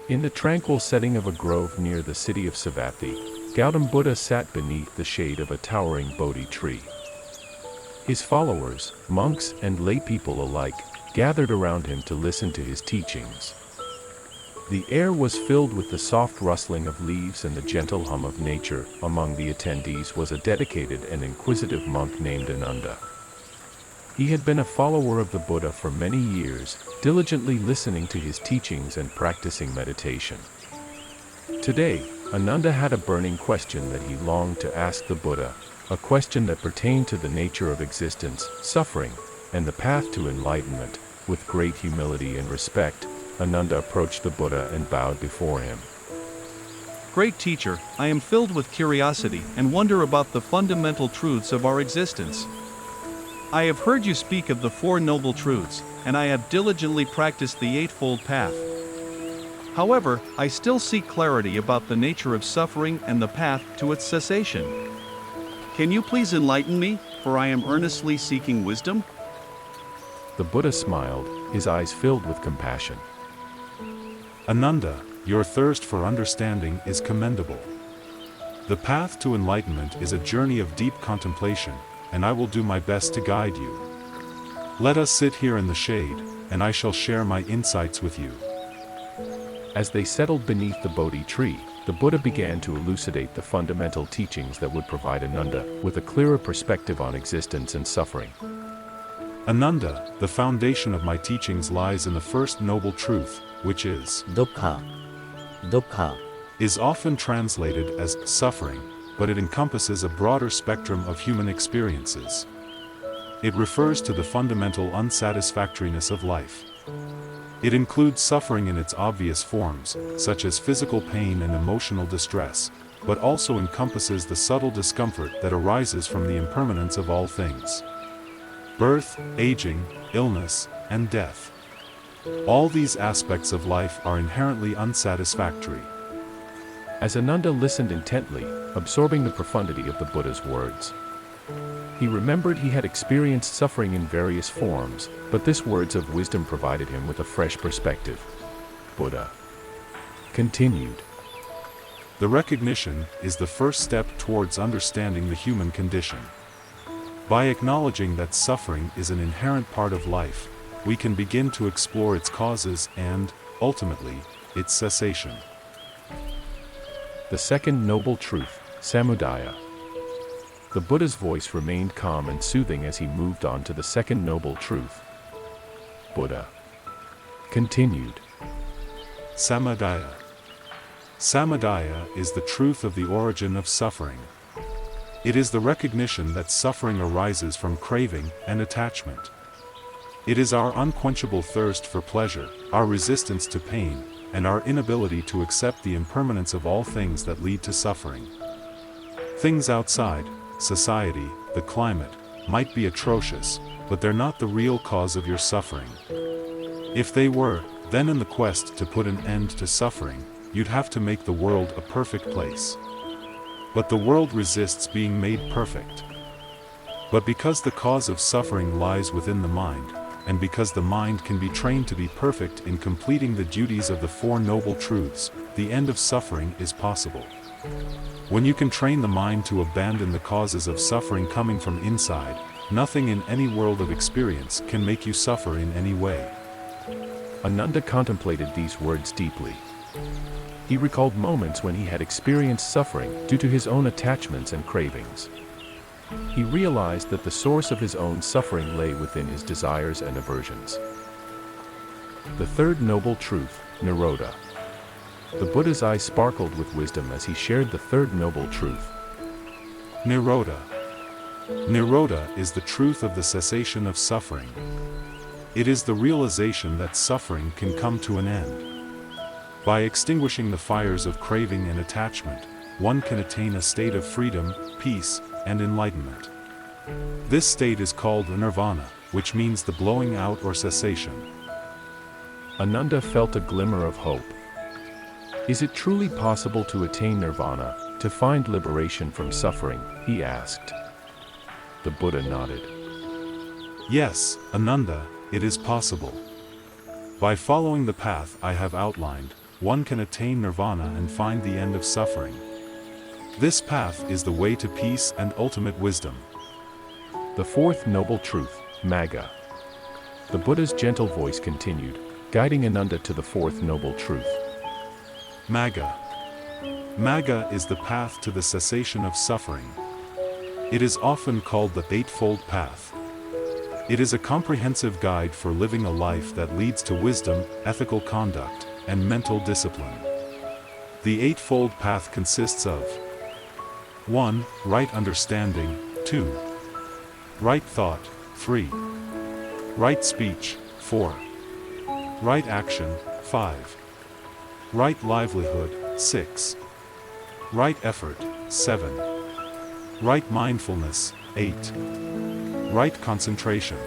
In the tranquil setting of a grove near the city of Savatthi, Gautam Buddha sat beneath the shade of a towering Bodhi tree. His followers, monks and lay people alike, gathered around him to listen to his teachings. The air was filled with the soft rustling of leaves and the gentle hum of nature. Among the attendees was a dedicated and inquisitive monk named Ananda. He had been a follower of the Buddha for many years, diligently listening to his teachings and practicing meditation. Today, Ananda had a burning question that he longed to ask the Buddha, a question that pertained to the nature of existence, suffering, and the path to enlightenment. With great humility and respect, Ananda approached the Buddha and bowed before him. Great teacher, I am filled with curiosity and wonder about the fundamental truths of our existence. I have heard you speak of the Four Noble Truths, and I have diligently practiced the Eightfold Path. However, I still seek clarity about the nature of suffering and the path to its cessation. Can you please enlighten me, for I am earnestly seeking wisdom? The Buddha smiled, his eyes filled with compassion. Ananda, your thirst for understanding is commendable. The path to enlightenment is a journey of deep contemplation, and I will do my best to guide you. Let us sit here in the shade, and I shall share my insights with you. As they settled beneath the Bodhi tree, the Buddha began to elucidate the fundamental teachings that would provide Ananda with a clearer perspective on existence and suffering. Ananda, the foundation of my teachings lies in the first noble truth, which is dukkha, dukkha, is often translated as suffering, but it encompasses a broader spectrum of human experiences. It refers to the fundamental unsatisfactoriness of life. It includes suffering in its obvious forms, such as physical pain and emotional distress, but also encompasses the subtle discomfort that arises from the impermanence of all things. Birth, aging, illness, and death. All these aspects of life are inherently unsatisfactory. As Ananda listened intently, absorbing the profundity of the Buddha's words, he remembered he had experienced suffering in various forms, but this words of wisdom provided him with a fresh perspective. Buddha continued. The recognition is the first step towards understanding the human condition. By acknowledging that suffering is an inherent part of life, we can begin to explore its causes and, ultimately, its cessation. The second noble truth, samudaya. The Buddha's voice remained calm and soothing as he moved on to the second noble truth. Buddha continued. Samudaya. Samudaya is the truth of the origin of suffering. It is the recognition that suffering arises from craving and attachment. It is our unquenchable thirst for pleasure, our resistance to pain, and our inability to accept the impermanence of all things that lead to suffering. Things outside, society, the climate, might be atrocious, but they're not the real cause of your suffering. If they were, then in the quest to put an end to suffering, you'd have to make the world a perfect place. But the world resists being made perfect. But because the cause of suffering lies within the mind, and because the mind can be trained to be perfect in completing the duties of the Four Noble Truths, the end of suffering is possible. When you can train the mind to abandon the causes of suffering coming from inside, nothing in any world of experience can make you suffer in any way. Ananda contemplated these words deeply. He recalled moments when he had experienced suffering due to his own attachments and cravings. He realized that the source of his own suffering lay within his desires and aversions. The third noble truth, nirodha. The Buddha's eyes sparkled with wisdom as he shared the third noble truth. Nirodha. Nirodha is the truth of the cessation of suffering. It is the realization that suffering can come to an end. By extinguishing the fires of craving and attachment, one can attain a state of freedom, peace, and enlightenment. This state is called nirvana, which means the blowing out or cessation. Ananda felt a glimmer of hope. Is it truly possible to attain nirvana, to find liberation from suffering? He asked. The Buddha nodded. Yes, Ananda, it is possible. By following the path I have outlined, one can attain nirvana and find the end of suffering. This path is the way to peace and ultimate wisdom. The fourth noble truth, Magga. The Buddha's gentle voice continued, guiding Ananda to the fourth noble truth. Magga. Magga is the path to the cessation of suffering. It is often called the Eightfold Path. It is a comprehensive guide for living a life that leads to wisdom, ethical conduct, and mental discipline. The Eightfold Path consists of 1. Right understanding, 2. Right thought, 3. Right speech, 4. Right action, 5. Right livelihood, 6. Right effort, 7. Right mindfulness, 8. Right concentration.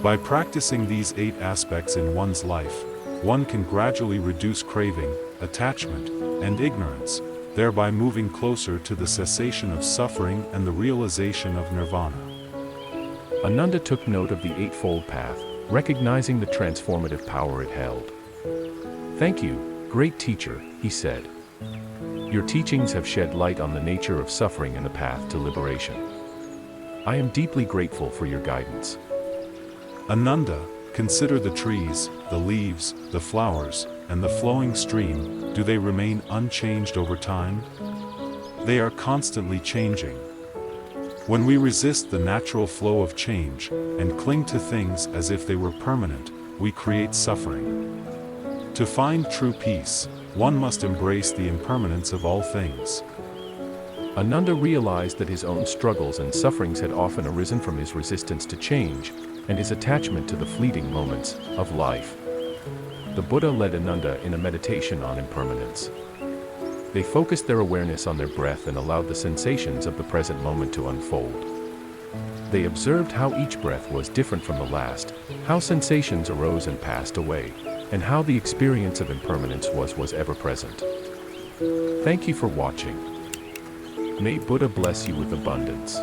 By practicing these 8 aspects in one's life, one can gradually reduce craving, attachment, and ignorance, thereby moving closer to the cessation of suffering and the realization of nirvana. Ananda took note of the Eightfold Path, recognizing the transformative power it held. "Thank you, great teacher," he said. "Your teachings have shed light on the nature of suffering and the path to liberation. I am deeply grateful for your guidance." Ananda, consider the trees, the leaves, the flowers, and the flowing stream. Do they remain unchanged over time? They are constantly changing. When we resist the natural flow of change, and cling to things as if they were permanent, we create suffering. To find true peace, one must embrace the impermanence of all things. Ananda realized that his own struggles and sufferings had often arisen from his resistance to change, and his attachment to the fleeting moments of life. The Buddha led Ananda in a meditation on impermanence. They focused their awareness on their breath and allowed the sensations of the present moment to unfold. They observed how each breath was different from the last, how sensations arose and passed away, and how the experience of impermanence was ever present. Thank you for watching. May Buddha bless you with abundance.